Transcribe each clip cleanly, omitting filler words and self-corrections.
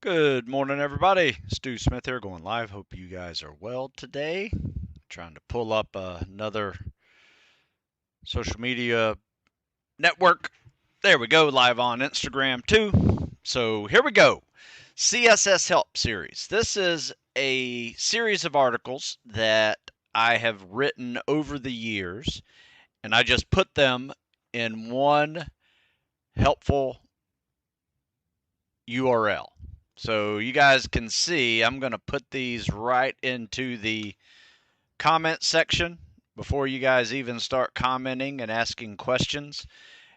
Good morning, everybody. Stu Smith here, going live. Hope you guys are well today. Trying to pull up another social media network. There we go, live on Instagram too. So here we go. CSS Help Series. This is a series of articles that I have written over the years, and I just put them in one helpful URL. So you guys can see I'm going to put these right into the comment section before you guys even start commenting and asking questions.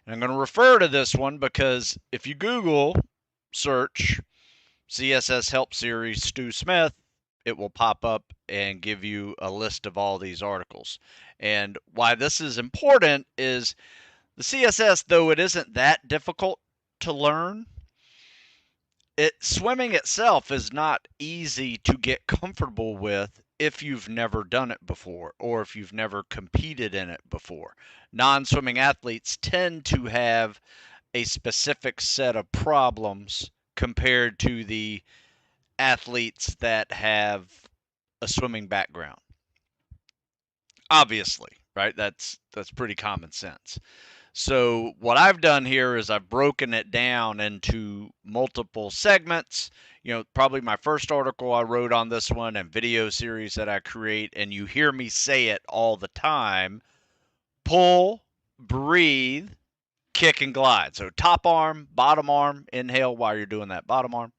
And I'm going to refer to this one because if you Google search CSS Help Series Stu Smith, it will pop up and give you a list of all these articles. And why this is important is the CSS, though it isn't that difficult to learn, swimming itself is not easy to get comfortable with if you've never done it before or if you've never competed in it before. Non-swimming athletes tend to have a specific set of problems compared to the athletes that have a swimming background. Obviously, right? That's pretty common sense. So what I've done here is I've broken it down into multiple segments. Probably my first article I wrote on this one and video series that I create, and you hear me say it all the time: pull, breathe, kick, and glide. So top arm, bottom arm, inhale while you're doing that bottom arm.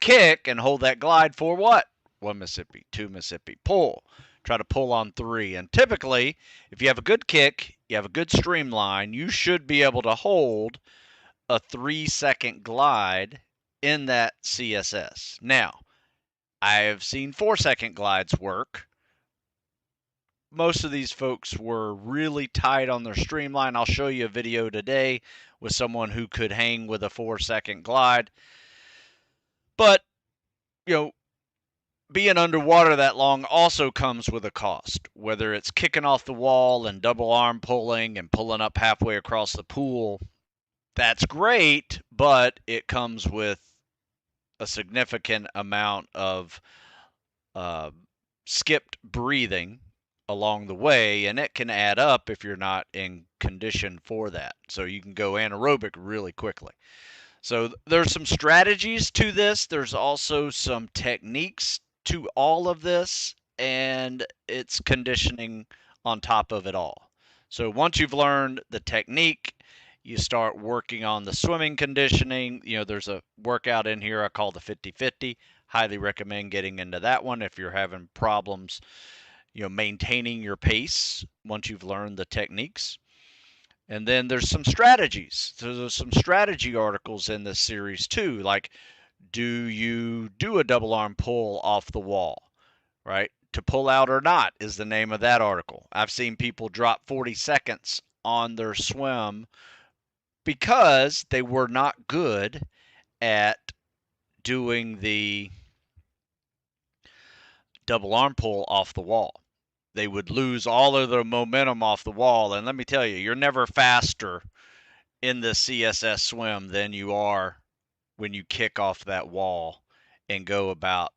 Kick and hold that glide for what? 1 Mississippi, 2 Mississippi. Pull. Try to pull on 3. And typically, if you have a good kick, you have a good streamline, you should be able to hold a 3-second glide in that CSS. Now, I have seen 4-second glides work. Most of these folks were really tight on their streamline. I'll show you a video today with someone who could hang with a 4-second glide. But, being underwater that long also comes with a cost, whether it's kicking off the wall and double arm pulling and pulling up halfway across the pool. That's great, but it comes with a significant amount of skipped breathing along the way, and it can add up if you're not in condition for that. So you can go anaerobic really quickly. So there's some strategies to this. There's also some techniques to all of this, and it's conditioning on top of it all. So once you've learned the technique, you start working on the swimming conditioning. There's a workout in here I call the 50-50. Highly recommend getting into that one if you're having problems, maintaining your pace once you've learned the techniques. And then there's some strategies. So there's some strategy articles in this series too, like, do you do a double arm pull off the wall, right? To pull out or not is the name of that article. I've seen people drop 40 seconds on their swim because they were not good at doing the double arm pull off the wall. They would lose all of their momentum off the wall. And let me tell you, you're never faster in the CSS swim than you are when you kick off that wall and go about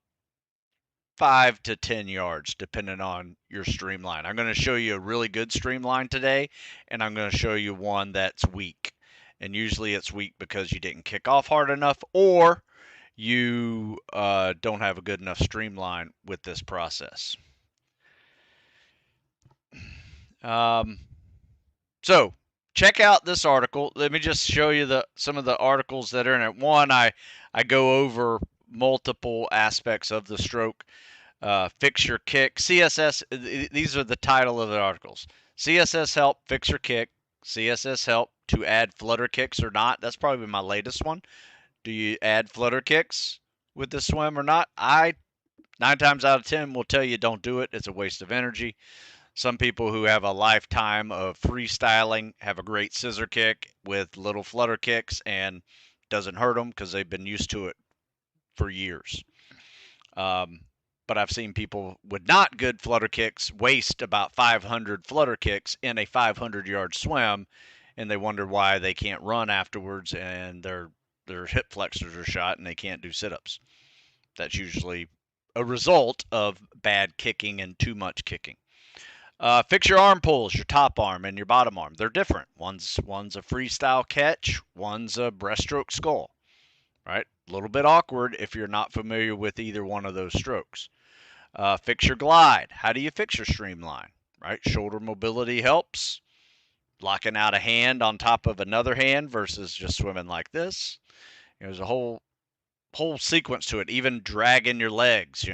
5 to 10 yards, depending on your streamline. I'm going to show you a really good streamline today, and I'm going to show you one that's weak. And usually it's weak because you didn't kick off hard enough, or you don't have a good enough streamline with this process. So check out this article. Let me just show you some of the articles that are in it. One, I go over multiple aspects of the stroke. Fix your kick. CSS, these are the title of the articles. CSS help, fix your kick. CSS help to add flutter kicks or not. That's probably my latest one. Do you add flutter kicks with the swim or not? 9 times out of 10 will tell you don't do it. It's a waste of energy. Some people who have a lifetime of freestyling have a great scissor kick with little flutter kicks and doesn't hurt them because they've been used to it for years. But I've seen people with not good flutter kicks waste about 500 flutter kicks in a 500-yard swim, and they wonder why they can't run afterwards, and they're their hip flexors are shot and they can't do sit-ups. That's usually a result of bad kicking and too much kicking. Fix your arm pulls, your top arm and your bottom arm. They're different. One's a freestyle catch, one's a breaststroke skull. Right? A little bit awkward if you're not familiar with either one of those strokes. Fix your glide. How do you fix your streamline? Right? Shoulder mobility helps. Locking out a hand on top of another hand versus just swimming like this. There's a whole sequence to it. Even dragging your legs.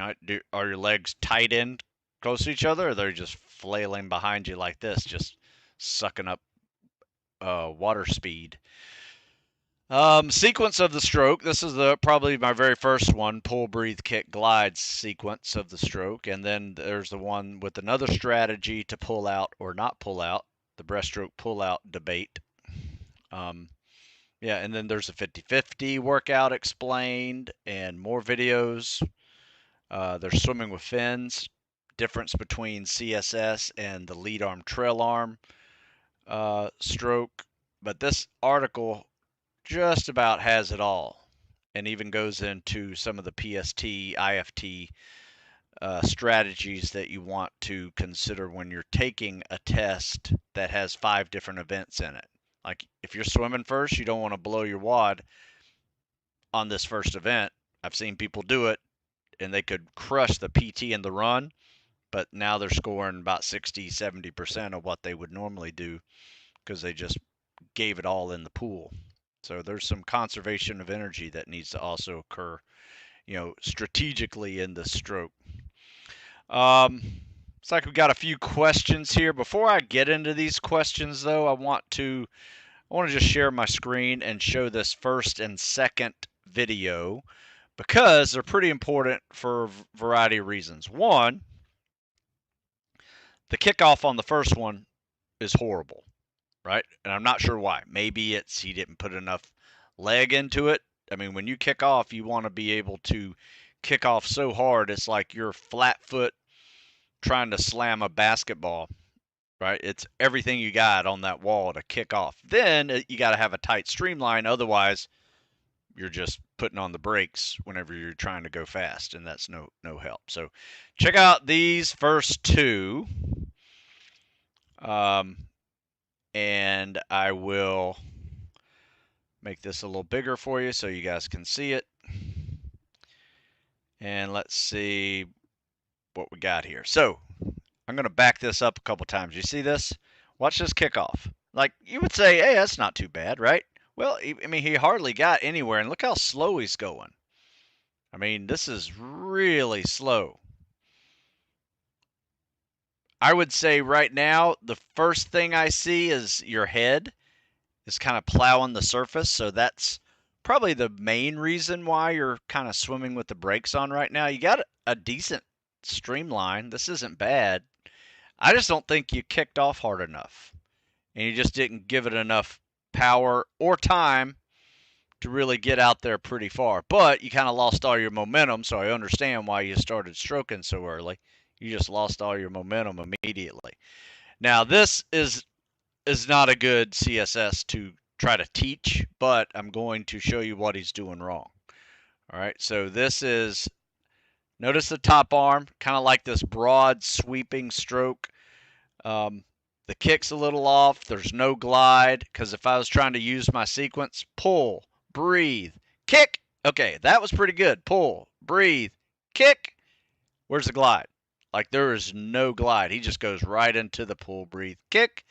Are your legs tight in close to each other, or they're just flailing behind you like this, just sucking up water speed? Sequence of the stroke. This is probably my very first one, pull, breathe, kick, glide sequence of the stroke. And then there's the one with another strategy to pull out or not pull out, the breaststroke pull out debate. Yeah, and then there's a 50-50 workout explained and more videos. There's swimming with fins, difference between CSS and the lead arm, trail arm stroke. But this article just about has it all, and even goes into some of the PST, IFT strategies that you want to consider when you're taking a test that has 5 different events in it. Like if you're swimming first, you don't want to blow your wad on this first event. I've seen people do it, and they could crush the PT and the run, but now they're scoring about 60-70% of what they would normally do because they just gave it all in the pool. So there's some conservation of energy that needs to also occur, strategically in the stroke. It's like we got a few questions here. Before I get into these questions, though, I want to just share my screen and show this first and second video because they're pretty important for a variety of reasons. One, the kickoff on the first one is horrible. Right? And I'm not sure why. Maybe it's he didn't put enough leg into it. I mean, when you kick off, you want to be able to kick off so hard, it's like you're flat foot trying to slam a basketball, right? It's everything you got on that wall to kick off. Then you got to have a tight streamline. Otherwise, you're just putting on the brakes whenever you're trying to go fast, and that's no help. So check out these first two. And I will make this a little bigger for you so you guys can see it. And let's see what we got here. So I'm going to back this up a couple times. You see this? Watch this kickoff. Like you would say, hey, that's not too bad, right? Well, I mean, he hardly got anywhere, and look how slow he's going. I mean, this is really slow. I would say right now, the first thing I see is your head is kind of plowing the surface. So that's probably the main reason why you're kind of swimming with the brakes on right now. You got a decent streamline. This isn't bad. I just don't think you kicked off hard enough, and you just didn't give it enough power or time to really get out there pretty far. But you kind of lost all your momentum, so I understand why you started stroking so early. You just lost all your momentum immediately. Now, this is not a good CSS to try to teach, but I'm going to show you what he's doing wrong. All right, so this is, notice the top arm, kind of like this broad sweeping stroke. The kick's a little off. There's no glide, because if I was trying to use my sequence, pull, breathe, kick. Okay, that was pretty good. Pull, breathe, kick. Where's the glide? Like there is no glide. He just goes right into the pull, breathe, kick,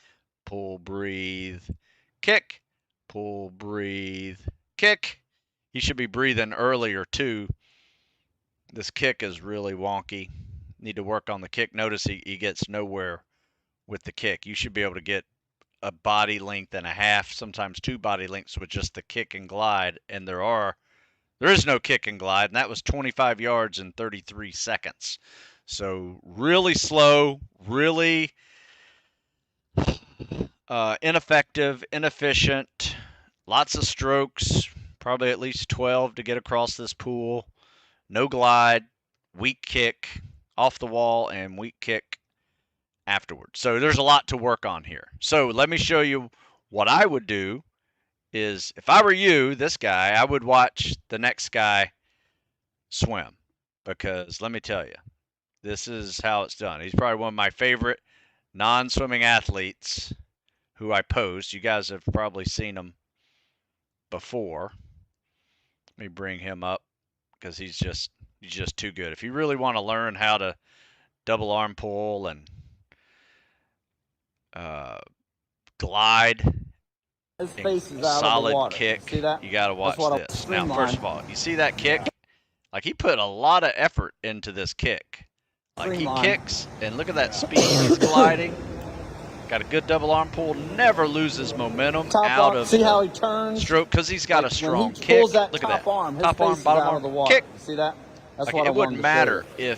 pull, breathe, kick, pull, breathe, kick. He should be breathing earlier too. This kick is really wonky. Need to work on the kick. Notice he gets nowhere with the kick. You should be able to get a body length and a half, sometimes 2 body lengths with just the kick and glide, and there is no kick and glide, and that was 25 yards in 33 seconds. So really slow, really ineffective, inefficient, lots of strokes, probably at least 12 to get across this pool, no glide, weak kick off the wall, and weak kick afterwards. So there's a lot to work on here. So let me show you what I would do is if I were you, this guy, I would watch the next guy swim, because let me tell you, this is how it's done. He's probably one of my favorite non-swimming athletes who I post. You guys have probably seen him before. Let me bring him up because he's just too good. If you really want to learn how to double arm pull and uh, glide His and face is out of the solid water. kick, See that? you got to watch what this. Now, first of all, you see that kick? Like, he put a lot of effort into this kick. Like, he kicks, and look at that speed. He's gliding. Got a good double arm pull. Never loses momentum out of see how he turns? stroke because he's got a strong when he kick. pulls that Look top at that. arm, his Top face arm, is bottom out arm, of the water. kick. See that? That's Like, what I it wouldn't wanted to show matter you.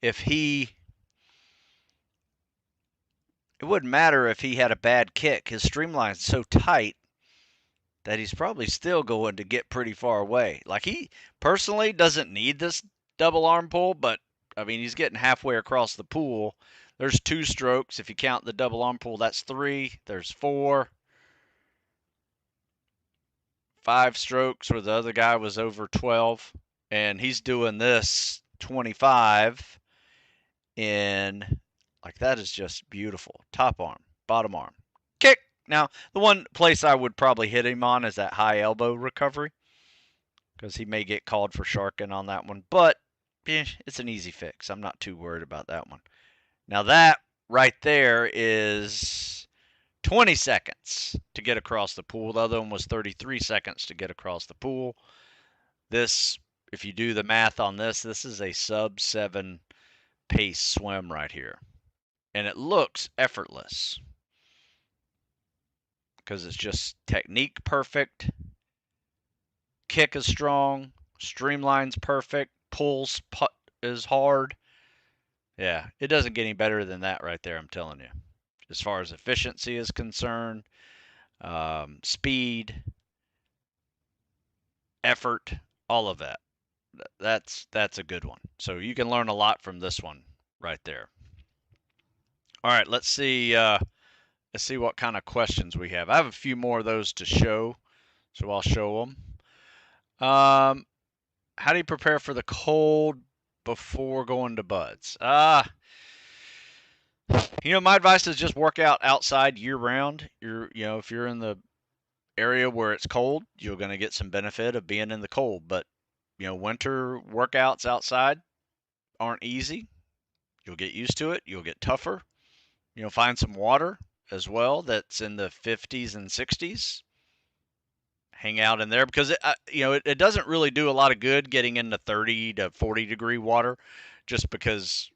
if he. It wouldn't matter if he had a bad kick. His streamline's so tight that he's probably still going to get pretty far away. Like, he personally doesn't need this double arm pull, but I mean, he's getting halfway across the pool. There's 2 strokes. If you count the double arm pull, that's 3. There's 4. 5 strokes where the other guy was over 12. And he's doing this 25 in, like, that is just beautiful. Top arm, bottom arm, kick. Now, the one place I would probably hit him on is that high elbow recovery, because he may get called for sharking on that one. But it's an easy fix. I'm not too worried about that one. Now, that right there is 20 seconds to get across the pool. The other one was 33 seconds to get across the pool. This, if you do the math on this, this is a sub-7 pace swim right here. And it looks effortless because it's just technique perfect, kick is strong, streamline's perfect, pulls putt is hard. Yeah, it doesn't get any better than that right there, I'm telling you. As far as efficiency is concerned, speed, effort, all of that. That's a good one. So you can learn a lot from this one right there. All right, let's see what kind of questions we have. I have a few more of those to show, so I'll show them. How do you prepare for the cold before going to buds? My advice is just work out outside year round. If you're in the area where it's cold, you're going to get some benefit of being in the cold. But, winter workouts outside aren't easy. You'll get used to it. You'll get tougher. Find some water as well that's in the 50s and 60s. Hang out in there because it doesn't really do a lot of good getting into 30 to 40 degree water, just because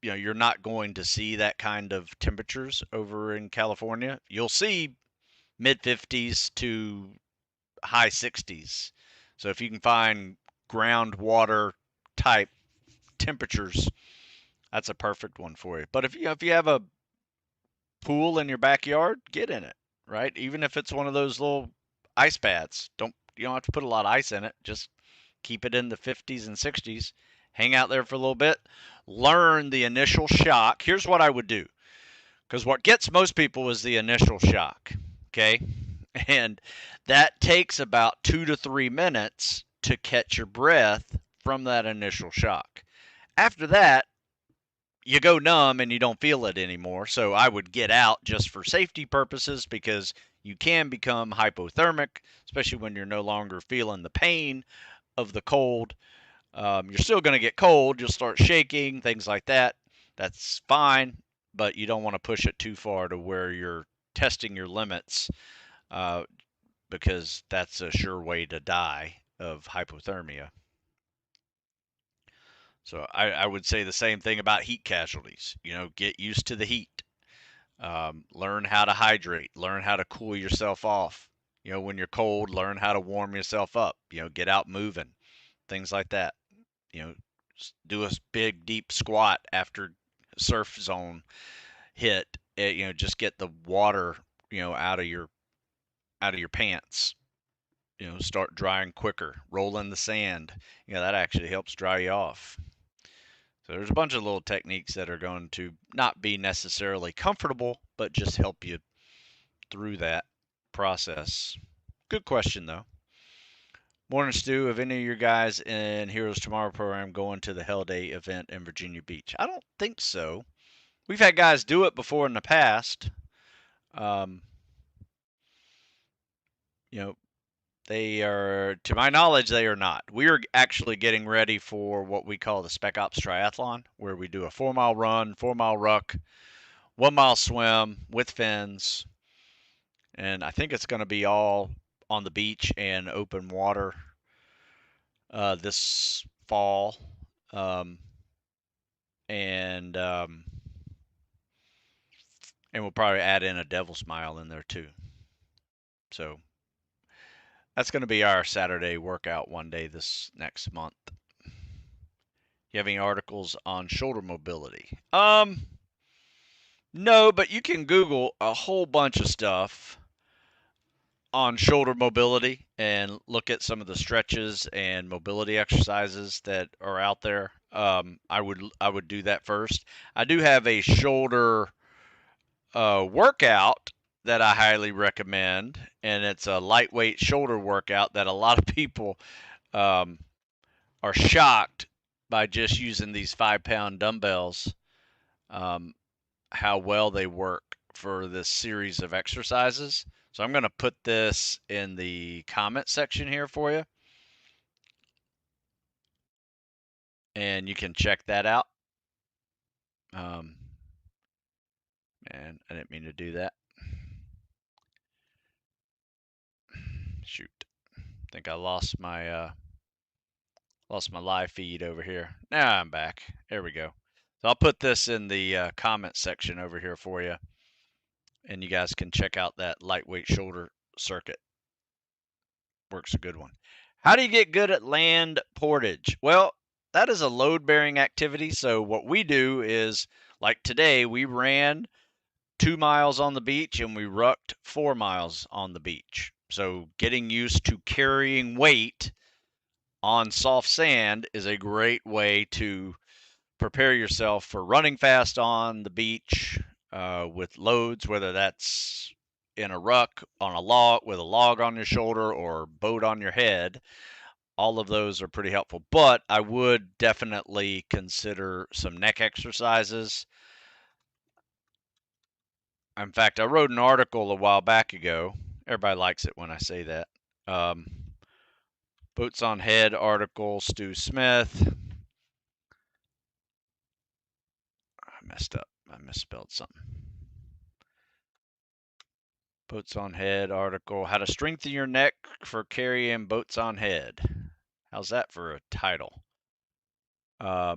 you're not going to see that kind of temperatures over in California. You'll see mid 50s to high 60s. So if you can find groundwater type temperatures, that's a perfect one for you. But if you have a pool in your backyard, get in it, right? Even if it's one of those little ice baths, you don't have to put a lot of ice in it. Just keep it in the 50s and 60s. Hang out there for a little bit. Learn the initial shock. Here's what I would do, because what gets most people is the initial shock, okay? And that takes about 2 to 3 minutes to catch your breath from that initial shock. After that, you go numb and you don't feel it anymore. So I would get out just for safety purposes, because you can become hypothermic, especially when you're no longer feeling the pain of the cold. You're still going to get cold. You'll start shaking, things like that. That's fine, but you don't want to push it too far to where you're testing your limits, because that's a sure way to die of hypothermia. So I would say the same thing about heat casualties. Get used to the heat. Learn how to hydrate. Learn how to cool yourself off. When you're cold, learn how to warm yourself up. Get out moving, things like that. Do a big deep squat after surf zone hit. Just get the water out of your pants. Start drying quicker. Roll in the sand. That actually helps dry you off. So there's a bunch of little techniques that are going to not be necessarily comfortable, but just help you through that. process. Good question, though. Morning, Stu. Have any of your guys in Heroes Tomorrow program going to the Hell Day event in Virginia Beach? I don't think so. We've had guys do it before in the past. Um, you know, they are, to my knowledge, they are not. We are actually getting ready for what we call the Spec Ops Triathlon, where we do a 4 mile run, 4 mile ruck, 1 mile swim with fins, and I think it's going to be all on the beach and open water this fall, um, and and we'll probably add in a Devil's Mile in there too. So that's going to be our Saturday workout one day this next month. You have any articles on shoulder mobility? No, but you can Google a whole bunch of stuff on shoulder mobility and look at some of the stretches and mobility exercises that are out there. I would do that first. I do have a shoulder workout that I highly recommend, and it's a lightweight shoulder workout that a lot of people um, are shocked by just using these 5 pound dumbbells, um, how well they work for this series of exercises. So I'm going to put this in the comment section here for you, and you can check that out. And I didn't mean to do that. Shoot, I think I lost my live feed over here. Now I'm back. There we go. So I'll put this in the comment section over here for you, and you guys can check out that lightweight shoulder circuit. Works a good one. How do you get good at land portage? Well, that is a load-bearing activity. So what we do is, like today, we ran 2 miles on the beach and we rucked 4 miles on the beach. So getting used to carrying weight on soft sand is a great way to prepare yourself for running fast on the beach with loads, whether that's in a ruck on a log with a log on your shoulder or boat on your head. All of those are pretty helpful, but I would definitely consider some neck exercises. In fact, I wrote an article a while back ago. Everybody likes it when I say that. Boats on Head article, Stu Smith. I messed up. I misspelled something. Boats on Head article, How to Strengthen Your Neck for Carrying Boats on Head. How's that for a title? So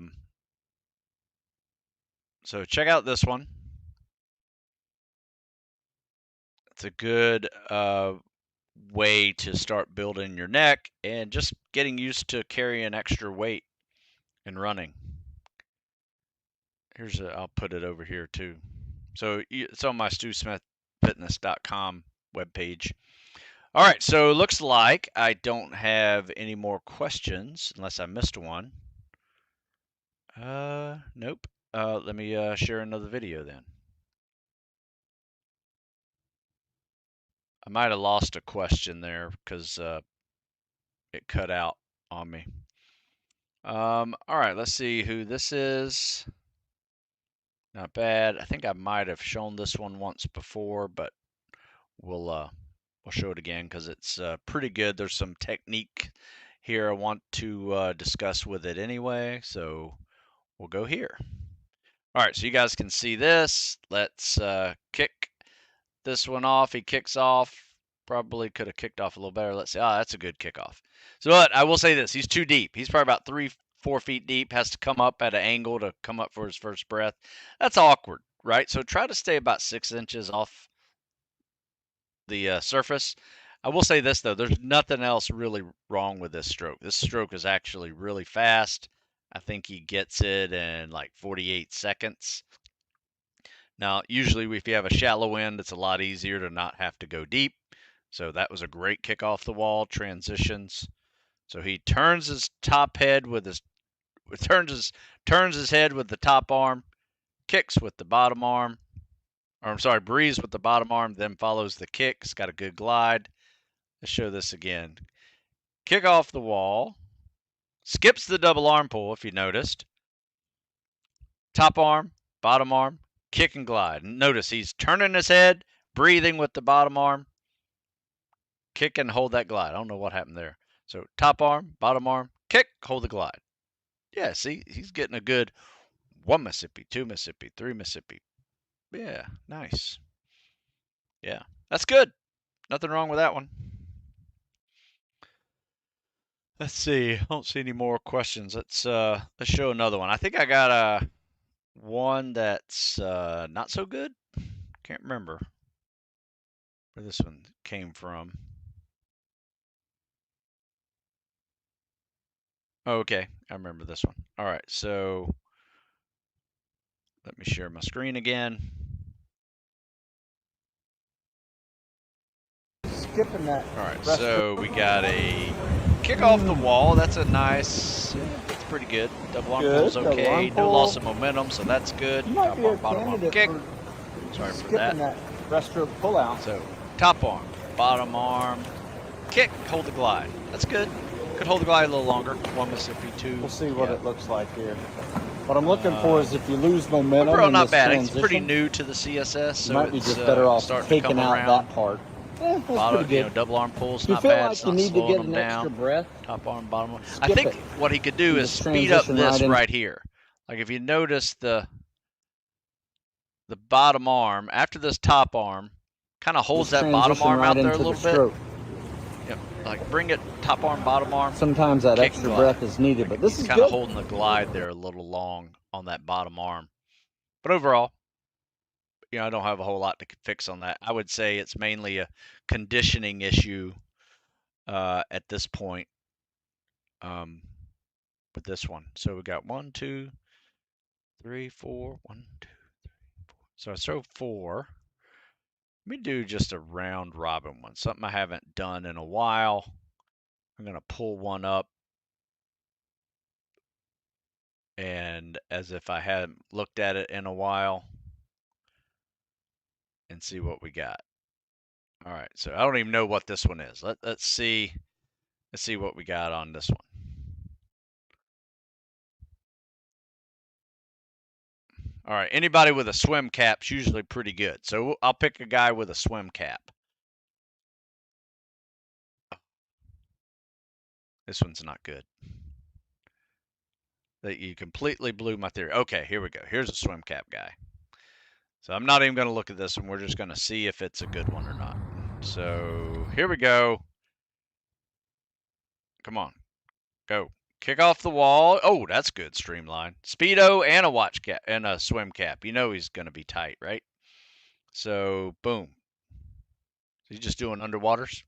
check out this one. It's a good way to start building your neck and just getting used to carrying extra weight and running. I'll put it over here too. So it's on my StuSmithFitness.com webpage. All right, so it looks like I don't have any more questions unless I missed one. Nope. Let me share another video then. I might have lost a question there because it cut out on me. All right, let's see who this is. Not bad. I think I might have shown this one once before, but we'll show it again because it's pretty good. There's some technique here I want to discuss with it anyway, so we'll go here. All right, so you guys can see this. Let's kick this one off. He kicks off. Probably could have kicked off a little better. Let's see. That's a good kickoff. So, but I will say this: he's too deep. He's probably about 3-4 feet deep. Has to come up at an angle to come up for his first breath. That's awkward, right? So try to stay about 6 inches off the surface. I will say this though: there's nothing else really wrong with this stroke. This stroke is actually really fast. I think he gets it in like 48 seconds. Now, usually if you have a shallow end, it's a lot easier to not have to go deep. So that was a great kick off the wall, transitions. So he turns his top head with his turns his head with the top arm, kicks with the bottom arm, or I'm sorry, breathes with the bottom arm, then follows the kick. It's got a good glide. Let's show this again. Kick off the wall, skips the double arm pull if you noticed. Top arm, bottom arm, kick and glide. Notice he's turning his head, breathing with the bottom arm, kick and hold that glide. I don't know what happened there. So top arm, bottom arm, kick, hold the glide. Yeah, see, he's getting a good 1 Mississippi, 2 Mississippi, 3 Mississippi. Yeah, nice. Yeah, that's good. Nothing wrong with that one. Let's see. I don't see any more questions. Let's show another one. I think I got a one that's not so good. Can't remember where this one came from. Oh, okay, I remember this one. All right, so let me share my screen again. Skipping that. All right, so we got a kick off the wall. That's a nice, that's pretty good. Double arm pull's okay. No loss of momentum, so that's good. Top arm, bottom arm, kick. Sorry for that. That breaststroke pull out. So top arm, bottom arm, kick, hold the glide. That's good. Could hold the glide a little longer. 1 Mississippi, 2. We'll see what it looks like here. What I'm looking for is if you lose momentum. Overall, not bad. It's pretty new to the CSS, so you might be it's just better off starting taking to come out around. that part. Yeah, that's Bottom, pretty good. double arm pulls, You not feel bad. like It's you not need to slowing get them an down. extra breath. Top arm, bottom arm. I Skip think it. what he could do You is just speed up transition this right in. right here. Like if you notice the bottom arm after this top arm kind of holds Just that bottom transition arm right out there a into the little bit. stroke. Yep. Like bring it top arm, bottom arm. Sometimes that kick and extra glide. breath is needed, but this He's is kind of good. holding the glide there a little long on that bottom arm. But overall, I don't have a whole lot to fix on that. I would say it's mainly a conditioning issue at this point with this one. So we got 1, 2, 3, 4. 1, 2, 3, 4. So I throw 4. Let me do just a round robin one, something I haven't done in a while. I'm going to pull one up and as if I hadn't looked at it in a while and see what we got. All right, so I don't even know what this one is. Let's see what we got on this one. All right, anybody with a swim cap's usually pretty good. So I'll pick a guy with a swim cap. This one's not good. That you completely blew my theory. Okay, here we go. Here's a swim cap guy. So I'm not even going to look at this one. We're just going to see if it's a good one or not. So here we go. Come on, go. Kick off the wall. Oh, that's good. Streamline. Speedo and a watch cap and a swim cap. You know he's going to be tight, right? So boom. He's just doing underwaters.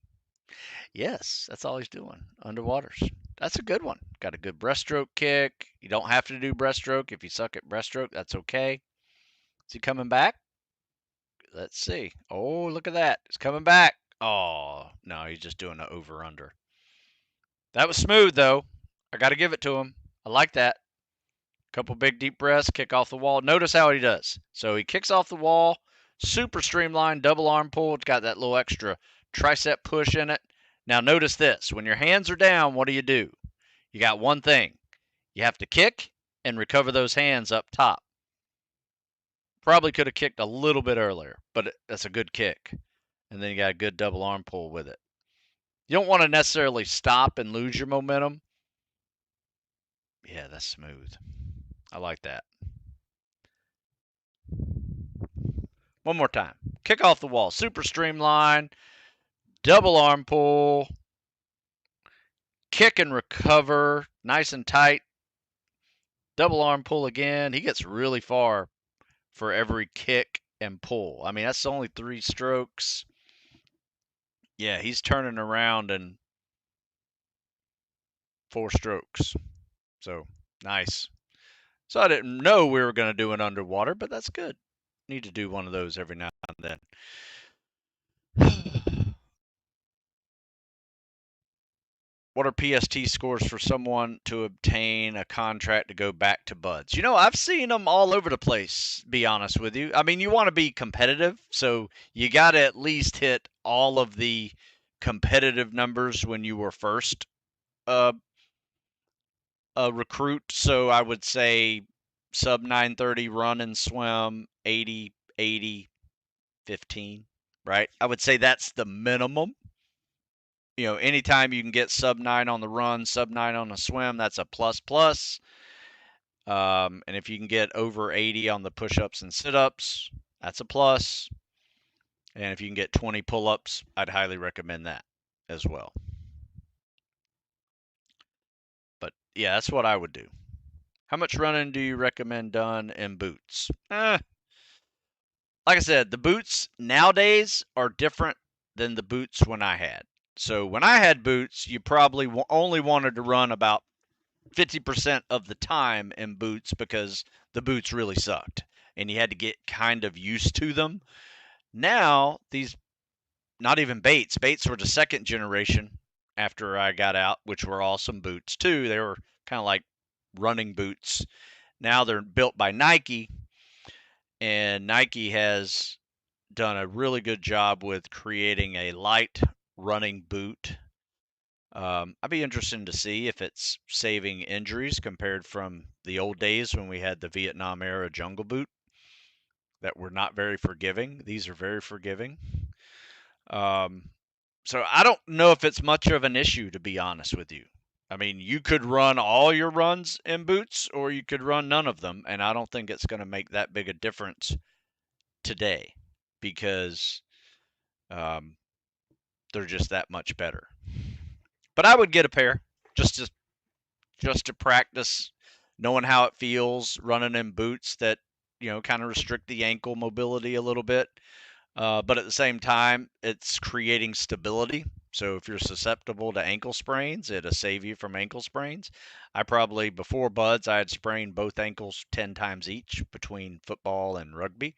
Yes, that's all he's doing. Underwaters. That's a good one. Got a good breaststroke kick. You don't have to do breaststroke. If you suck at breaststroke, that's okay. Is he coming back? Let's see. Oh, look at that. It's coming back. Oh, no, he's just doing an over-under. That was smooth, though. I got to give it to him. I like that. Couple big deep breaths, kick off the wall. Notice how he does. So he kicks off the wall, super streamlined, double arm pull. It's got that little extra tricep push in it. Now notice this. When your hands are down, what do? You got one thing. You have to kick and recover those hands up top. Probably could have kicked a little bit earlier, but that's a good kick. And then you got a good double arm pull with it. You don't want to necessarily stop and lose your momentum. Yeah, that's smooth. I like that. One more time. Kick off the wall. Super streamline. Double arm pull. Kick and recover. Nice and tight. Double arm pull again. He gets really far for every kick and pull. I mean, that's only 3 strokes. Yeah, he's turning around in 4 strokes. So, nice. So I didn't know we were going to do an underwater, but that's good. Need to do one of those every now and then. what are PST scores for someone to obtain a contract to go back to buds? I've seen them all over the place, be honest with you. I mean, you want to be competitive, so you got to at least hit all of the competitive numbers when you were first uh, a recruit. So I would say sub 930 run and swim, 80, 80, 15, right? I would say that's the minimum. Anytime you can get sub 9 on the run, sub 9 on the swim, that's a plus plus. And if you can get over 80 on the push ups and sit ups, that's a plus. And if you can get 20 pull ups, I'd highly recommend that as well. But yeah, that's what I would do. How much running do you recommend done in boots? Like I said, the boots nowadays are different than the boots when I had. So when I had boots, you probably only wanted to run about 50% of the time in boots because the boots really sucked and you had to get kind of used to them. Now, these not even Bates. Bates were the second generation after I got out, which were awesome boots too. They were kind of like running boots. Now they're built by Nike, and Nike has done a really good job with creating a light running boot. I'd be interested to see if it's saving injuries compared from the old days when we had the Vietnam era jungle boot that were not very forgiving. These are very forgiving. Um, so I don't know if it's much of an issue, to be honest with you. I mean, you could run all your runs in boots or you could run none of them, and I don't think it's going to make that big a difference today because um, they're just that much better. But I would get a pair just to practice knowing how it feels running in boots that kind of restrict the ankle mobility a little bit. But at the same time, it's creating stability. So if you're susceptible to ankle sprains, it'll save you from ankle sprains. I probably, before buds, I had sprained both ankles 10 times each between football and rugby.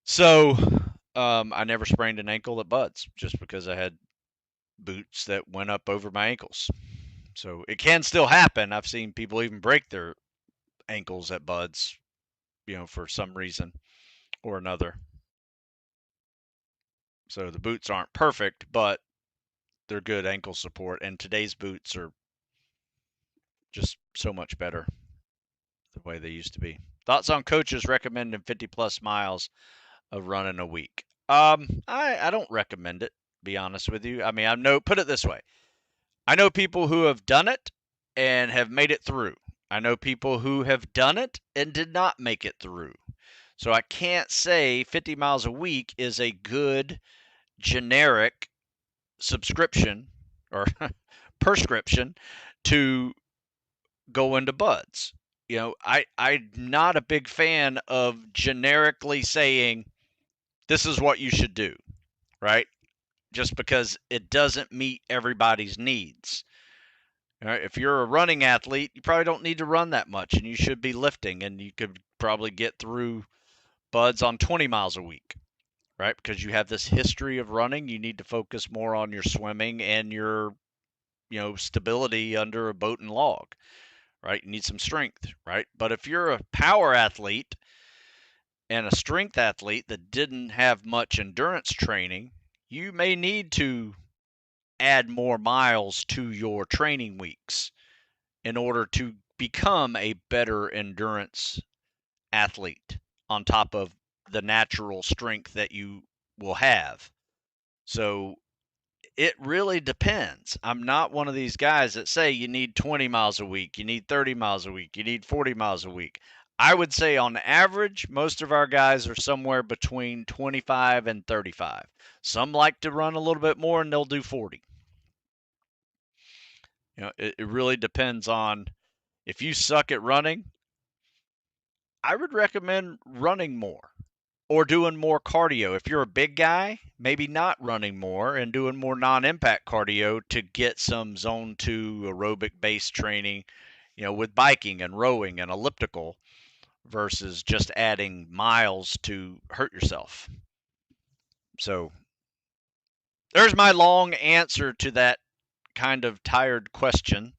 So I never sprained an ankle at buds just because I had boots that went up over my ankles. So it can still happen. I've seen people even break their ankles at buds, for some reason or another. So the boots aren't perfect, but they're good ankle support. And today's boots are just so much better the way they used to be. Thoughts on coaches recommending 50 plus miles of running a week? I don't recommend it, be honest with you. I mean, put it this way. I know people who have done it and have made it through. I know people who have done it and did not make it through. So I can't say 50 miles a week is a good generic subscription or prescription to go into buds. I'm not a big fan of generically saying this is what you should do, right? Just because it doesn't meet everybody's needs. All right, if you're a running athlete, you probably don't need to run that much and you should be lifting and you could probably get through buds on 20 miles a week, right? Because you have this history of running, you need to focus more on your swimming and your, stability under a boat and log, right? You need some strength, right? But if you're a power athlete and a strength athlete that didn't have much endurance training, you may need to add more miles to your training weeks in order to become a better endurance athlete on top of the natural strength that you will have. So it really depends. I'm not one of these guys that say you need 20 miles a week, you need 30 miles a week, you need 40 miles a week. I would say on average, most of our guys are somewhere between 25 and 35. Some like to run a little bit more and they'll do 40. It really depends on if you suck at running, I would recommend running more or doing more cardio. If you're a big guy, maybe not running more and doing more non-impact cardio to get some zone 2 aerobic based training, with biking and rowing and elliptical versus just adding miles to hurt yourself. So there's my long answer to that kind of tired question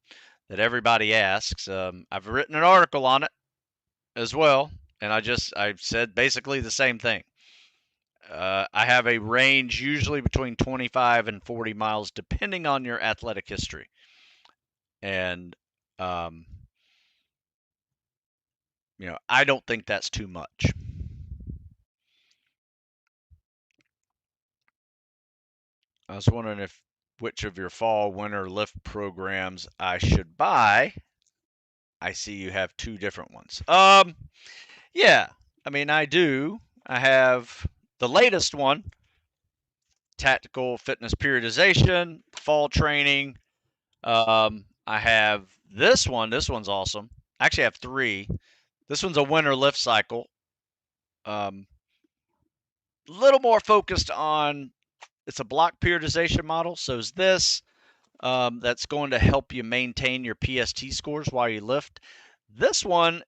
that everybody asks. I've written an article on it as well, and I said basically the same thing. I have a range usually between 25 and 40 miles, depending on your athletic history. And um, I don't think that's too much. I was wondering which of your fall winter lift programs I should buy. I see you have two different ones. Yeah, I mean I do. I have the latest one, tactical fitness periodization, fall training. I have this one. This one's awesome. Actually, I have three. This one's a winter lift cycle. Little more focused on, it's a block periodization model. So is this. That's going to help you maintain your PST scores while you lift. This one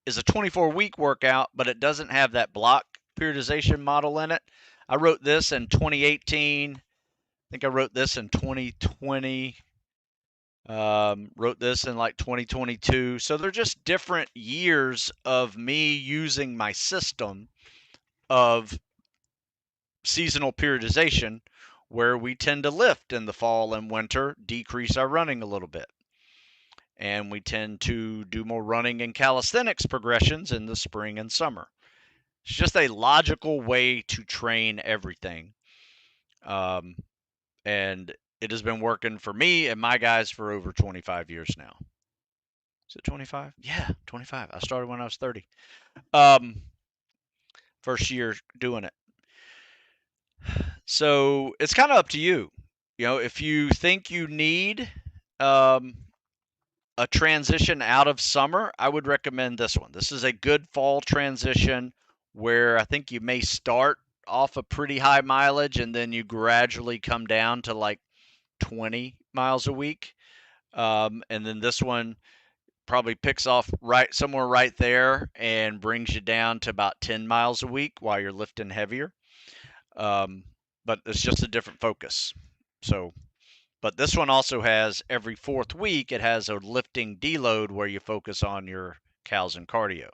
is a 24-week workout, but it doesn't have that block periodization model in it. I wrote this in 2018. I think I wrote this in 2020. Wrote this in like 2022. So they're just different years of me using my system of seasonal periodization, where we tend to lift in the fall and winter, decrease our running a little bit. And we tend to do more running and calisthenics progressions in the spring and summer. It's just a logical way to train everything. And it has been working for me and my guys for over 25 years now. Is it 25? Yeah, 25. I started when I was 30. First year doing it. So it's kind of up to you. If you think you need um, a transition out of summer, I would recommend this one. This is a good fall transition where I think you may start off a pretty high mileage and then you gradually come down to like 20 miles a week. And then this one probably picks off right somewhere right there and brings you down to about 10 miles a week while you're lifting heavier. But it's just a different focus. So, but this one also has every fourth week, it has a lifting deload where you focus on your cals and cardio.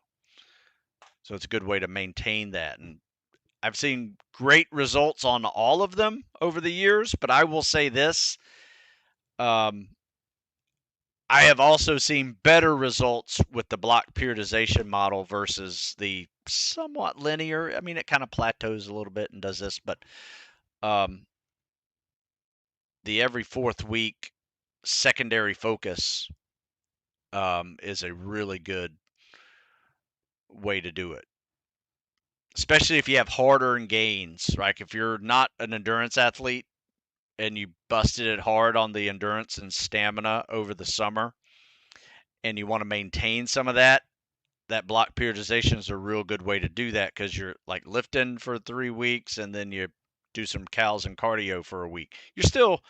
So it's a good way to maintain that. And I've seen great results on all of them over the years, but I will say this. I have also seen better results with the block periodization model versus the somewhat linear. I mean, it kind of plateaus a little bit and does this, but the every fourth week secondary focus is a really good way to do it, especially if you have harder and gains. Like if you're not an endurance athlete and you busted it hard on the endurance and stamina over the summer, and you want to maintain some of that, that block periodization is a real good way to do that, because you're like lifting for 3 weeks and then you do some cals and cardio for a week. You're still,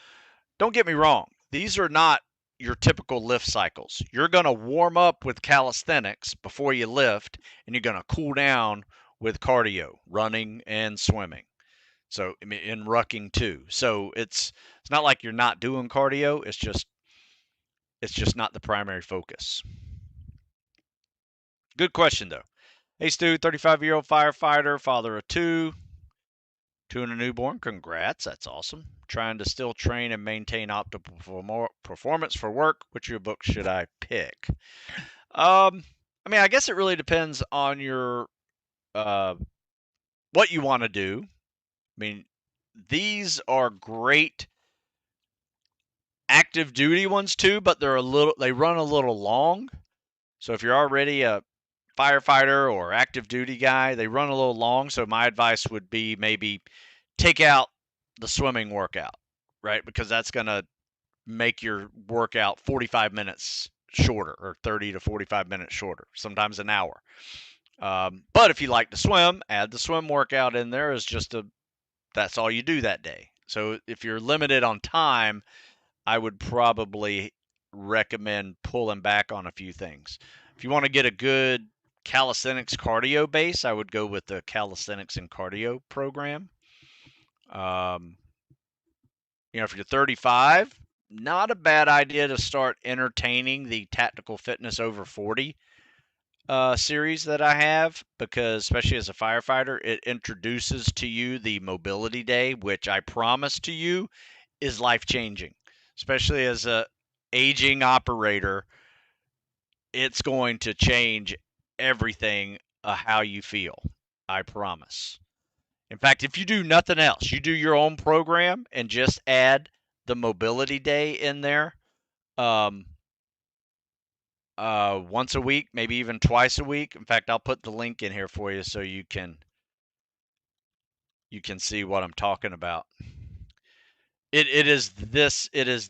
don't get me wrong, these are not your typical lift cycles. You're going to warm up with calisthenics before you lift, and you're going to cool down with cardio, running and swimming. So in rucking too. So it's not like you're not doing cardio. It's just not the primary focus. Good question though. Hey Stu, 35-year-old firefighter, father of two and a newborn. Congrats, that's awesome. Trying to still train and maintain optimal performance for work. Which of your books should I pick? I mean, I guess it really depends on your what you want to do. I mean, these are great active duty ones too, but they run a little long. So if you're already a firefighter or active duty guy, they run a little long. So my advice would be maybe take out the swimming workout, right? Because that's going to make your workout 45 minutes shorter, or 30 to 45 minutes shorter, sometimes an hour. But if you like to swim, add the swim workout in there as that's all you do that day. So if you're limited on time, I would probably recommend pulling back on a few things. If you want to get a good calisthenics cardio base, I would go with the calisthenics and cardio program. If you're 35, not a bad idea to start entertaining the Tactical Fitness Over 40 series that I have, because especially as a firefighter, it introduces to you the mobility day, which I promise to you is life changing. Especially as a aging operator, it's going to change everything how you feel. I promise. In fact, if you do nothing else, you do your own program and just add the mobility day in there, um, once a week, maybe even twice a week. In fact, I'll put the link in here for you so you can see what I'm talking about. It is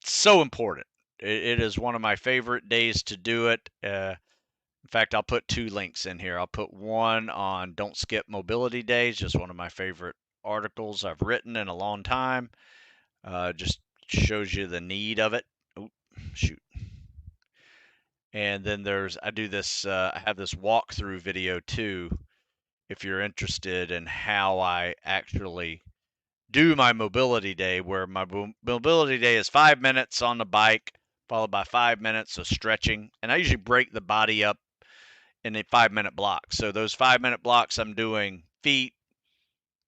so important. It is one of my favorite days to do it. In fact, I'll put two links in here. I'll put one on Don't Skip Mobility Days, just one of my favorite articles I've written in a long time. Just shows you the need of it. Oh, shoot. And then I have this walkthrough video too, if you're interested in how I actually do my mobility day, where my mobility day is 5 minutes on the bike, followed by 5 minutes of stretching. And I usually break the body up in a 5 minute blocks. So those 5 minute blocks, I'm doing feet,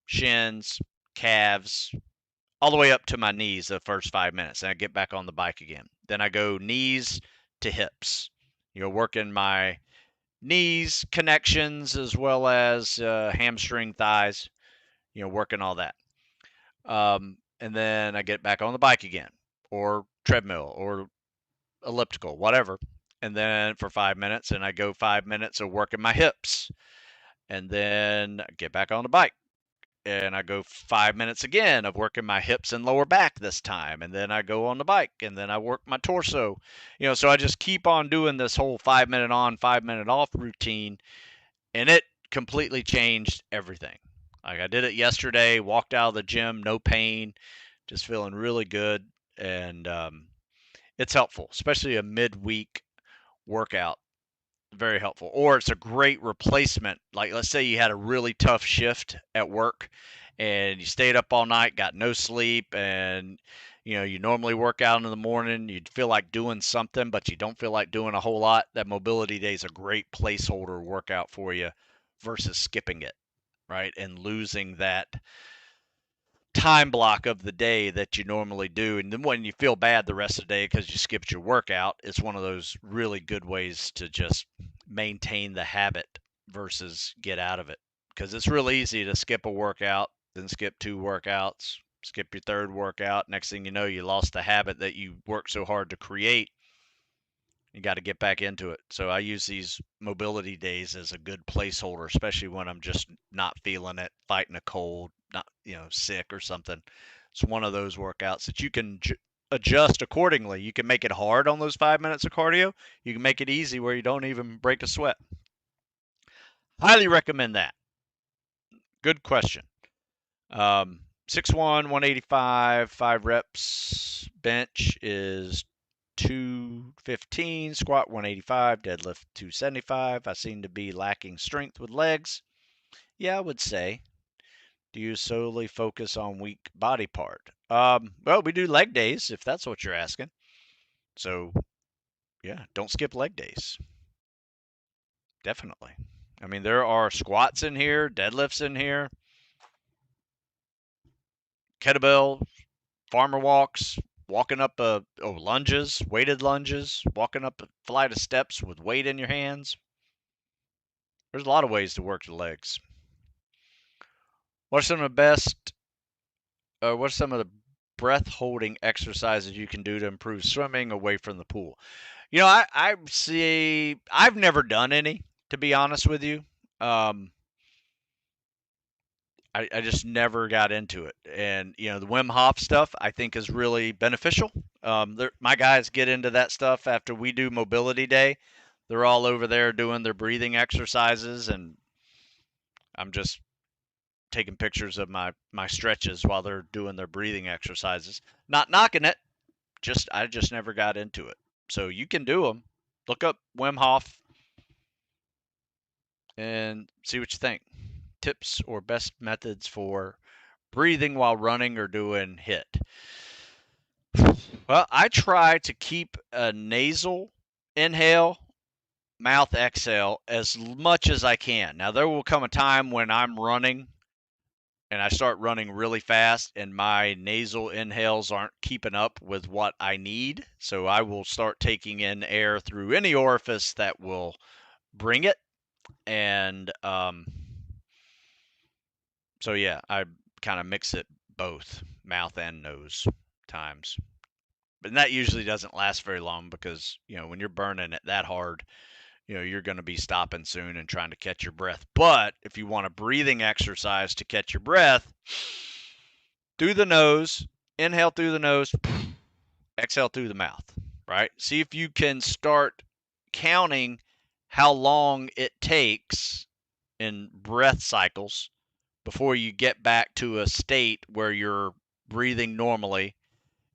shins, calves, all the way up to my knees the first 5 minutes. And I get back on the bike again. Then I go knees to hips, working my knees connections as well as hamstring, thighs, working all that. And then I get back on the bike again, or treadmill, or elliptical, whatever. And then for 5 minutes, and I go 5 minutes of working my hips. And then I get back on the bike. And I go 5 minutes again of working my hips and lower back this time. And then I go on the bike, and then I work my torso. So I just keep on doing this whole 5 minute on, 5 minute off routine. And it completely changed everything. Like, I did it yesterday, walked out of the gym, no pain, just feeling really good. And it's helpful, especially a midweek workout. Very helpful. Or it's a great replacement. Like, let's say you had a really tough shift at work and you stayed up all night, got no sleep, and you normally work out in the morning, you'd feel like doing something, but you don't feel like doing a whole lot. That mobility day is a great placeholder workout for you versus skipping it, right? And losing that time block of the day that you normally do. And then when you feel bad the rest of the day because you skipped your workout, it's one of those really good ways to just maintain the habit versus get out of it. Because it's real easy to skip a workout, then skip two workouts, skip your third workout. Next thing you know, you lost the habit that you worked so hard to create. You got to get back into it. So I use these mobility days as a good placeholder, especially when I'm just not feeling it, fighting a cold, not, sick or something. It's one of those workouts that you can adjust accordingly. You can make it hard on those 5 minutes of cardio. You can make it easy where you don't even break a sweat. Highly recommend that. Good question. 6'1", 185, 5 reps. Bench is 215, squat 185, deadlift 275. I seem to be lacking strength with legs. Yeah, I would say. Do you solely focus on weak body part? Well, we do leg days if that's what you're asking. So, yeah, don't skip leg days. Definitely. I mean, there are squats in here, deadlifts in here, kettlebell, farmer walks, walking up lunges, weighted lunges, walking up a flight of steps with weight in your hands. There's a lot of ways to work the legs. What are some of the best? What are some of the breath holding exercises you can do to improve swimming away from the pool? I see. I've never done any, to be honest with you. I just never got into it. And, the Wim Hof stuff I think is really beneficial. My guys get into that stuff after we do mobility day. They're all over there doing their breathing exercises, and I'm just taking pictures of my stretches while they're doing their breathing exercises. Not knocking it, I just never got into it. So you can do them. Look up Wim Hof and see what you think. Tips or best methods for breathing while running or doing HIIT. Well, I try to keep a nasal inhale, mouth exhale as much as I can. Now, there will come a time when I'm running and I start running really fast and my nasal inhales aren't keeping up with what I need. So I will start taking in air through any orifice that will bring it. And so, yeah, I kind of mix it both mouth and nose times. But that usually doesn't last very long because, when you're burning it that hard, you're going to be stopping soon and trying to catch your breath. But if you want a breathing exercise to catch your breath, through the nose, inhale through the nose, exhale through the mouth, right? See if you can start counting how long it takes in breath cycles before you get back to a state where you're breathing normally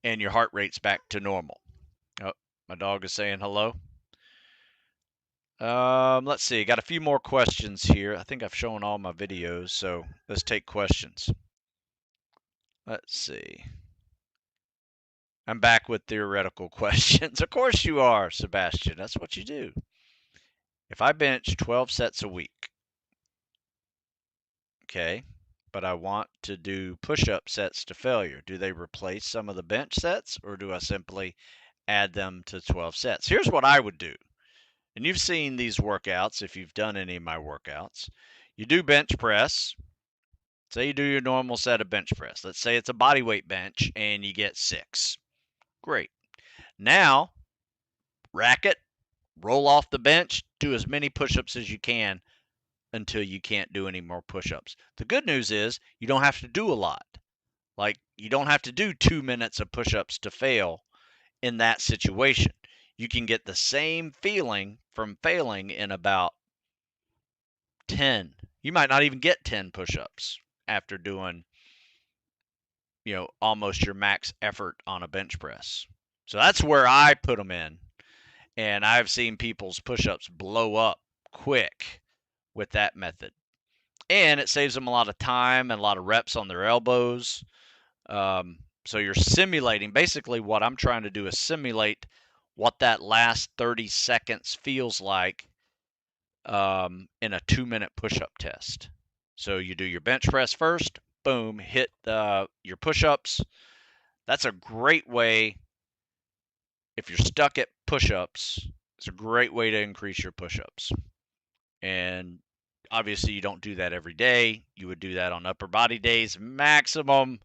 and your heart rate's back to normal. Oh, my dog is saying hello. Let's see. Got a few more questions here. I think I've shown all my videos, so let's take questions. Let's see. I'm back with theoretical questions. Of course you are, Sebastian. That's what you do. If I bench 12 sets a week, okay, but I want to do push-up sets to failure, do they replace some of the bench sets or do I simply add them to 12 sets? Here's what I would do. And you've seen these workouts if you've done any of my workouts. You do bench press. Say you do your normal set of bench press. Let's say it's a body weight bench and you get 6. Great. Now, rack it, roll off the bench, do as many push-ups as you can until you can't do any more push-ups. The good news is you don't have to do a lot. Like, you don't have to do 2 minutes of push-ups to fail in that situation. You can get the same feeling from failing in about 10. You might not even get 10 push-ups after doing, almost your max effort on a bench press. So that's where I put them in. And I've seen people's push-ups blow up quick with that method. And it saves them a lot of time and a lot of reps on their elbows. So you're simulating. Basically, what I'm trying to do is simulate what that last 30 seconds feels like in a 2-minute push-up test. So you do your bench press first, boom, hit your push-ups. That's a great way, if you're stuck at push-ups, it's a great way to increase your push-ups. And obviously you don't do that every day. You would do that on upper body days, maximum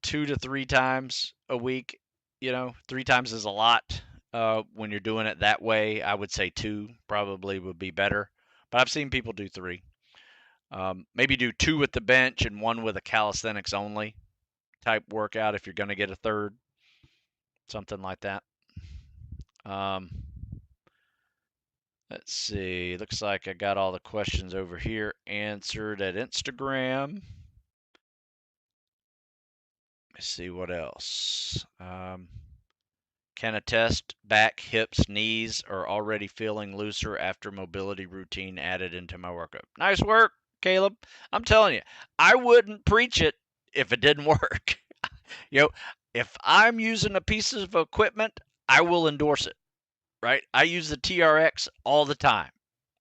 2 to 3 times a week. 3 times is a lot. When you're doing it that way, I would say 2 probably would be better. But I've seen people do 3. Maybe do 2 with the bench and 1 with a calisthenics only type workout if you're going to get a third, something like that. Let's see. Looks like I got all the questions over here answered at Instagram. Let's see what else. Can attest back, hips, knees are already feeling looser after mobility routine added into my workout. Nice work, Caleb. I'm telling you, I wouldn't preach it if it didn't work. If I'm using a piece of equipment, I will endorse it, right? I use the TRX all the time.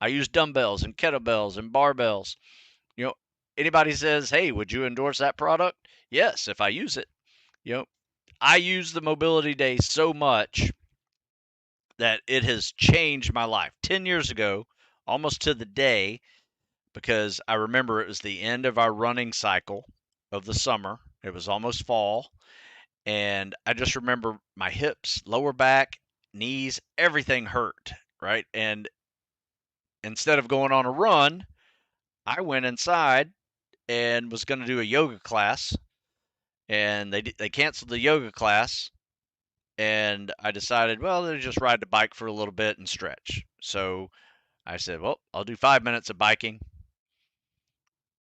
I use dumbbells and kettlebells and barbells. Anybody says, hey, would you endorse that product? Yes, if I use it. I use the mobility day so much that it has changed my life. 10 years ago, almost to the day, because I remember it was the end of our running cycle of the summer. It was almost fall. And I just remember my hips, lower back, knees, everything hurt, right? And instead of going on a run, I went inside and was going to do a yoga class. And they canceled the yoga class. And I decided, well, let's just ride the bike for a little bit and stretch. So I said, well, I'll do 5 minutes of biking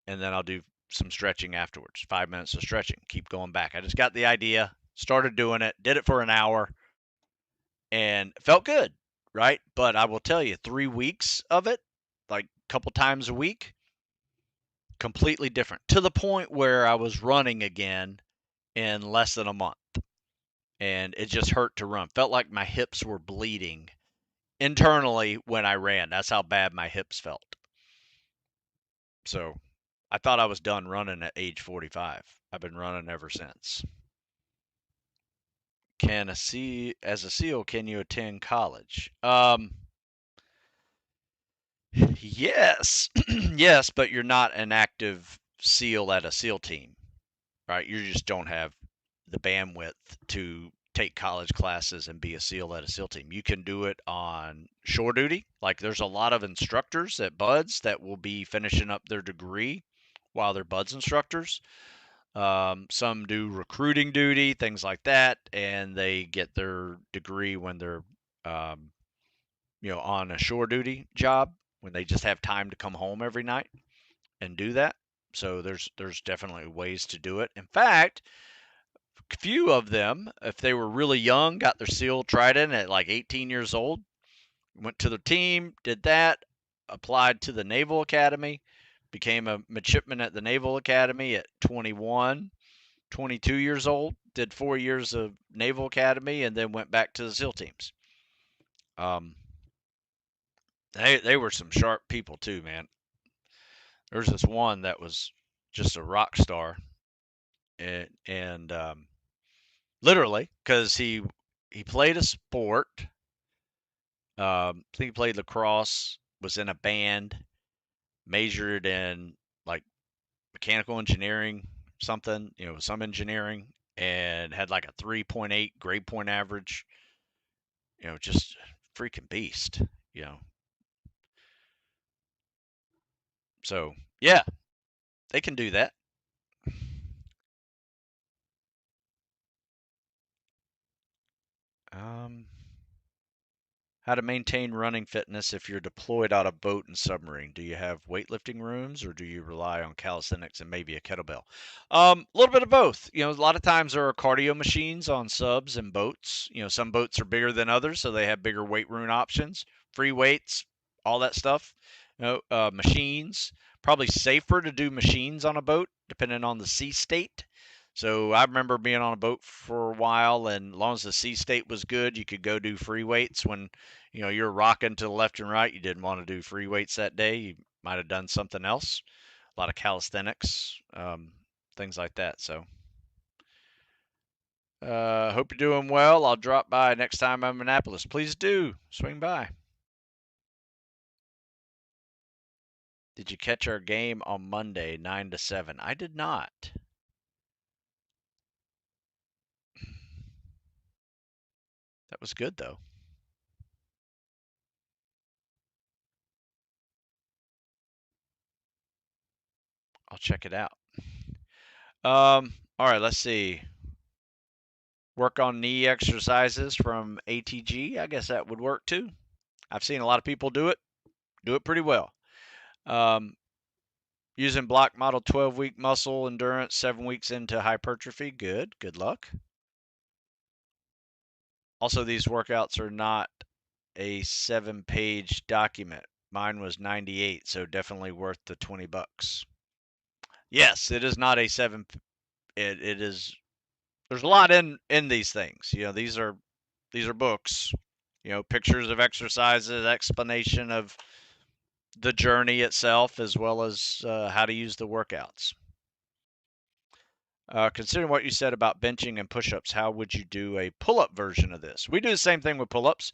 and then I'll do some stretching afterwards. 5 minutes of stretching, keep going back. I just got the idea, started doing it, did it for an hour, and felt good, right? But I will tell you, 3 weeks of it, like a couple times a week, completely different to the point where I was running again in less than a month. and it just hurt to run. Felt like my hips were bleeding internally when I ran. That's how bad my hips felt. So I thought I was done running at age 45. I've been running ever since. As a SEAL, can you attend college? Yes, yes, but you're not an active SEAL at a SEAL team, right? You just don't have the bandwidth to take college classes and be a SEAL at a SEAL team. You can do it on shore duty. Like there's a lot of instructors at BUDS that will be finishing up their degree while they're BUDS instructors. Some do recruiting duty, things like that, and they get their degree when they're, um, on a shore duty job when they just have time to come home every night and do that. So there's definitely ways to do it. In fact, few of them, if they were really young, got their SEAL trident at like 18 years old, went to the team, did that, applied to the Naval Academy, became a midshipman at the Naval Academy at 21, 22 years old, did 4 years of Naval Academy, and then went back to the SEAL teams. Um, they were some sharp people too, man. There's this one that was just a rock star, and literally because he played a sport. I think he played lacrosse, was in a band, majored in like mechanical engineering, something, some engineering, and had like a 3.8 grade point average. Just freaking beast. You know, so yeah, they can do that. Um, How to maintain running fitness if you're deployed on a boat and submarine. Do you have weightlifting rooms or do you rely on calisthenics and maybe a kettlebell? A little bit of both. A lot of times there are cardio machines on subs and boats. Some boats are bigger than others, so they have bigger weight room options, free weights, all that stuff. Machines. Probably safer to do machines on a boat, depending on the sea state. So I remember being on a boat for a while, and as long as the sea state was good, you could go do free weights when you're rocking to the left and right. You didn't want to do free weights that day. You might have done something else. A lot of calisthenics, things like that. So, hope you're doing well. I'll drop by next time I'm in Annapolis. Please do swing by. Did you catch our game on Monday, 9-7? I did not. That was good though. I'll check it out. All right, let's see. Work on knee exercises from ATG. I guess that would work too. I've seen a lot of people do it pretty well. Um, Using block model 12-week muscle endurance, 7 weeks into hypertrophy. Good luck. Also, these workouts are not a 7-page document. Mine was 98, so definitely worth the $20. Yes, it is not a seven. It is. There's a lot in these things. These are books. Pictures of exercises, explanation of the journey itself, as well as how to use the workouts. Considering what you said about benching and push-ups, how would you do a pull-up version of this? We do the same thing with pull-ups.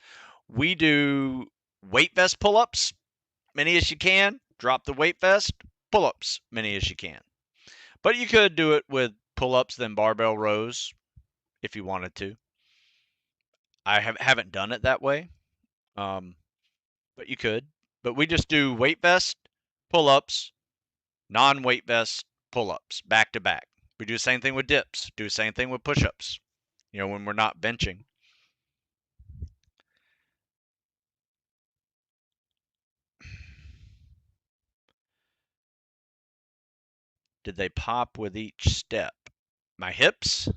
We do weight vest pull-ups, many as you can. Drop the weight vest, pull-ups, many as you can. But you could do it with pull-ups then barbell rows if you wanted to. I haven't done it that way, um, but you could. But we just do weight vest, pull-ups, non-weight vest, pull-ups, back to back. We do the same thing with dips. Do the same thing with push-ups. When we're not benching. Did they pop with each step? My hips?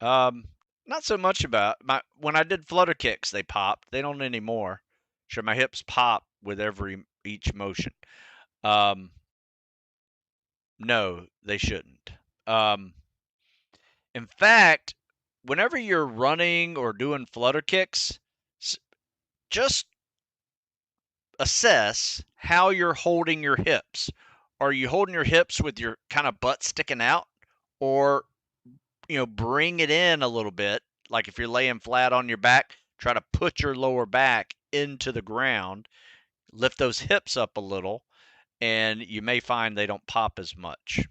Um, Not so much about my when I did flutter kicks, they popped. They don't anymore. Sure, my hips pop with each motion. Um, no, they shouldn't. In fact, whenever you're running or doing flutter kicks, just assess how you're holding your hips. Are you holding your hips with your kind of butt sticking out, or bring it in a little bit? Like if you're laying flat on your back, try to put your lower back into the ground, lift those hips up a little, and you may find they don't pop as much,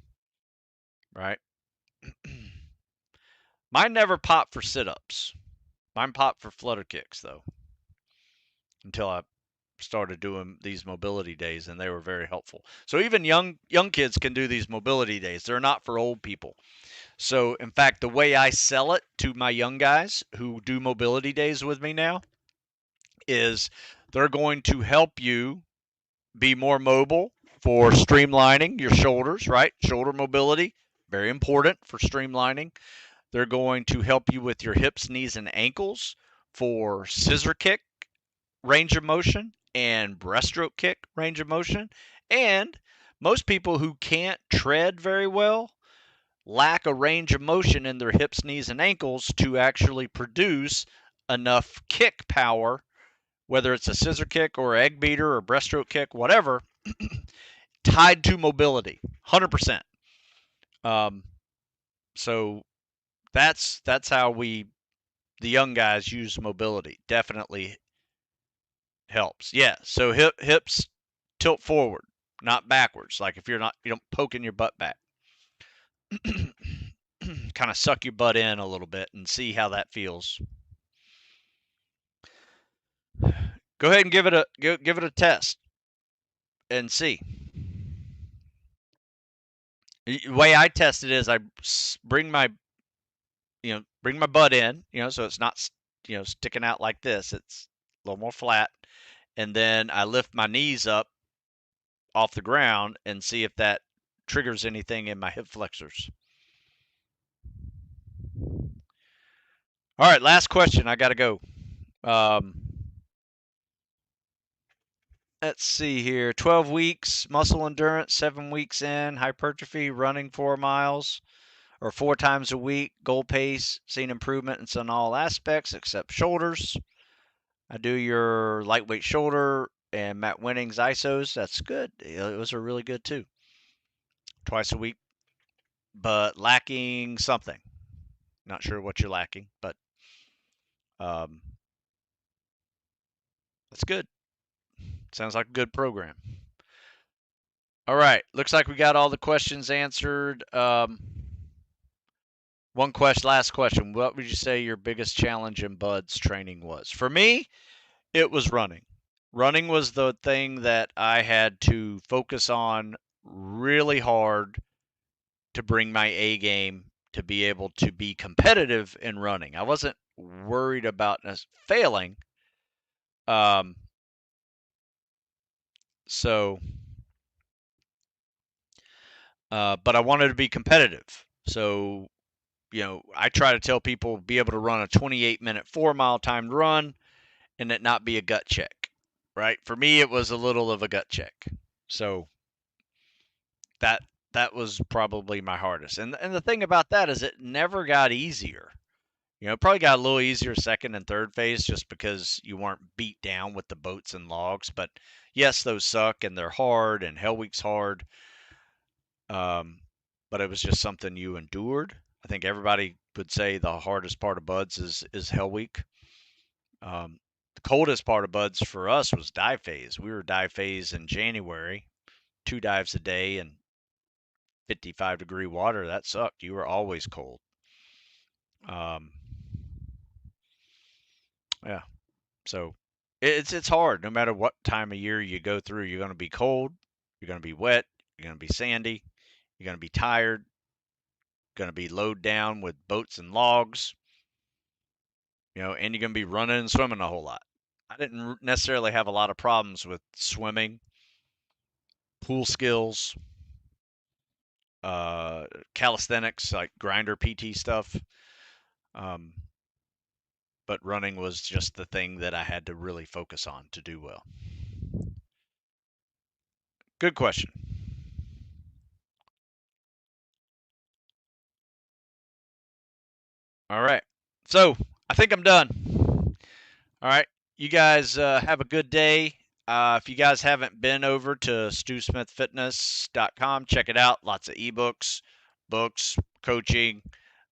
right? Mine never popped for sit-ups. Mine popped for flutter kicks though, until I started doing these mobility days, and they were very helpful. So even young kids can do these mobility days. They're not for old people. So in fact, the way I sell it to my young guys who do mobility days with me now is they're going to help you be more mobile for streamlining your shoulders, right? Shoulder mobility, very important for streamlining. They're going to help you with your hips, knees, and ankles for scissor kick range of motion and breaststroke kick range of motion. And most people who can't tread very well lack a range of motion in their hips, knees, and ankles to actually produce enough kick power, whether it's a scissor kick or egg beater or breaststroke kick, whatever, tied to mobility, 100%. So that's how the young guys use mobility. Definitely helps. Yeah. So hips tilt forward, not backwards. Like if you don't poking your butt back. Kind of suck your butt in a little bit and see how that feels. Go ahead and give it a test and see. The way I test it is I bring my butt in, so it's not sticking out like this. It's a little more flat, and then I lift my knees up off the ground and see if that triggers anything in my hip flexors. All right, last question. I got to go. Let's see here. 12 weeks, muscle endurance, 7 weeks in, hypertrophy, running 4 miles or 4 times a week, goal pace, seen improvements in all aspects except shoulders. I do your lightweight shoulder and Matt Winning's ISOs. That's good. Those are really good too. Twice a week, but lacking something. Not sure what you're lacking, but um, that's good. Sounds like a good program. All right. Looks like we got all the questions answered. Last question. What would you say your biggest challenge in Bud's training was? For me, it was running. Running was the thing that I had to focus on really hard to bring my A game to be able to be competitive in running. I wasn't worried about failing. Um, so, but I wanted to be competitive. So, I try to tell people be able to run a 28-minute 4-mile timed run and it not be a gut check, right? For me, it was a little of a gut check. So that that was probably my hardest. And the thing about that is it never got easier. It probably got a little easier second and third phase just because you weren't beat down with the boats and logs. But yes, those suck and they're hard and Hell Week's hard. But it was just something you endured. I think everybody would say the hardest part of Buds is Hell Week. The coldest part of Buds for us was dive phase. We were dive phase in January, 2 dives a day and 55-degree water. That sucked. You were always cold. Um, yeah. So it's hard. No matter what time of year you go through, you're going to be cold. You're going to be wet. You're going to be sandy. You're going to be tired. Going to be loaded down with boats and logs. And you're going to be running and swimming a whole lot. I didn't necessarily have a lot of problems with swimming, pool skills, calisthenics, like grinder PT stuff. Um, but running was just the thing that I had to really focus on to do well. Good question. All right. So I think I'm done. All right. You guys have a good day. If you guys haven't been over to stewsmithfitness.com, check it out. Lots of ebooks, books, coaching,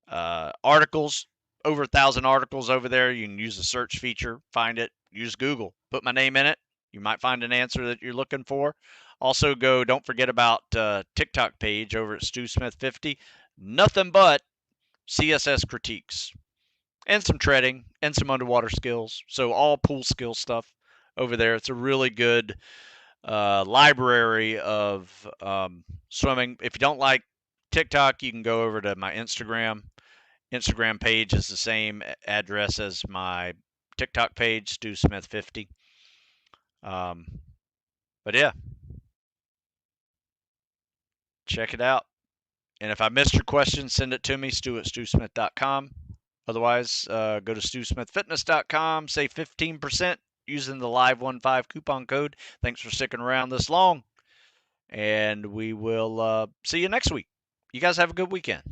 articles. Over 1,000 articles over there. You can use the search feature, find it, use Google, put my name in it. You might find an answer that you're looking for. Also, don't forget about TikTok page over at StewSmith50. Nothing but CSS critiques and some treading and some underwater skills. So all pool skill stuff over there. It's a really good library of swimming. If you don't like TikTok, you can go over to my Instagram. Instagram page is the same address as my TikTok page, StewSmith50. Um, but yeah, check it out. And if I missed your question, send it to me, stew@stewsmith.com. Otherwise, go to stewsmithfitness.com, save 15% using the Live15 coupon code. Thanks for sticking around this long, and we will see you next week. You guys have a good weekend.